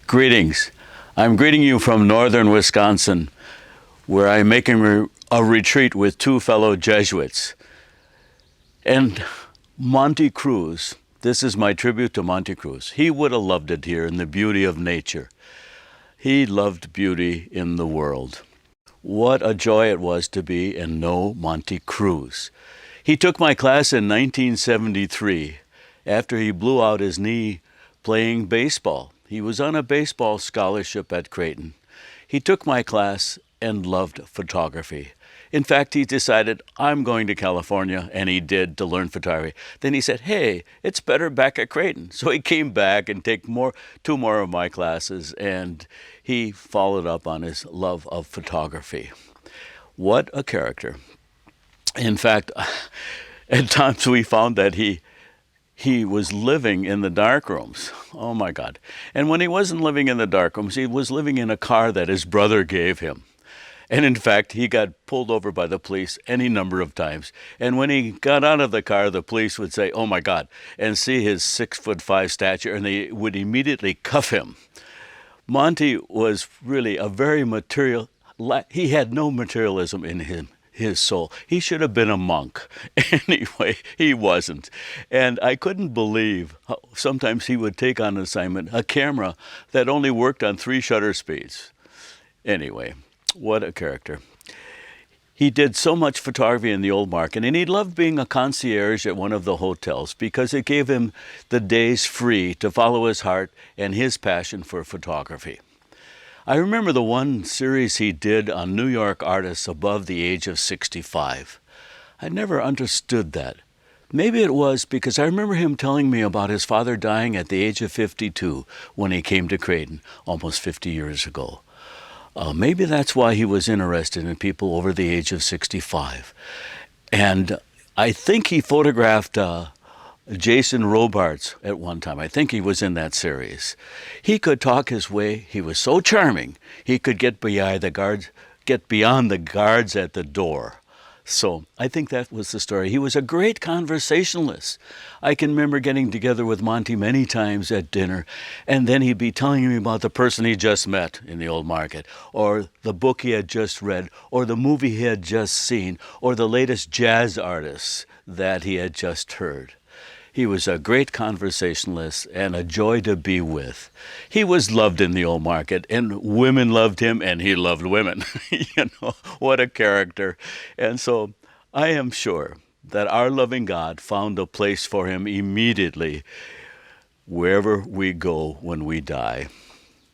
Greetings. I'm greeting you from northern Wisconsin, where I'm making a retreat with two fellow Jesuits. And Monte Kruse, this is my tribute to Monte Kruse. He would have loved it here in the beauty of nature. He loved beauty in the world. What a joy it was to be and know Monte Kruse. He took my class in 1973 after he blew out his knee playing baseball. He was on a baseball scholarship at Creighton. He took my class and loved photography. In fact, he decided, I'm going to California, and he did, to learn photography. Then he said, hey, it's better back at Creighton. So he came back and took two more of my classes, and he followed up on his love of photography. What a character. In fact, at times we found that he was living in the dark rooms. Oh my God. And when he wasn't living in the dark rooms, he was living in a car that his brother gave him. And in fact, he got pulled over by the police any number of times. And when he got out of the car, the police would say, oh my God, and see his 6'5" stature, and they would immediately cuff him. Monte was really a very he had no materialism in his soul. He should have been a monk. Anyway, he wasn't. And I couldn't believe how sometimes he would take on an assignment a camera that only worked on 3 shutter speeds. Anyway, what a character. He did so much photography in the old market, and he loved being a concierge at one of the hotels because it gave him the days free to follow his heart and his passion for photography. I remember the one series he did on New York artists above the age of 65. I never understood that. Maybe it was because I remember him telling me about his father dying at the age of 52 when he came to Creighton almost 50 years ago. Maybe that's why he was interested in people over the age of 65. And I think he photographed Jason Robards at one time. I think he was in that series. He could talk his way. He was so charming. He could get beyond the guards at the door. So I think that was the story. He was a great conversationalist. I can remember getting together with Monte many times at dinner, and then he'd be telling me about the person he just met in the old market, or the book he had just read, or the movie he had just seen, or the latest jazz artists that he had just heard. He was a great conversationalist and a joy to be with. He was loved in the old market, and women loved him, and he loved women. What a character. And so I am sure that our loving God found a place for him immediately wherever we go when we die.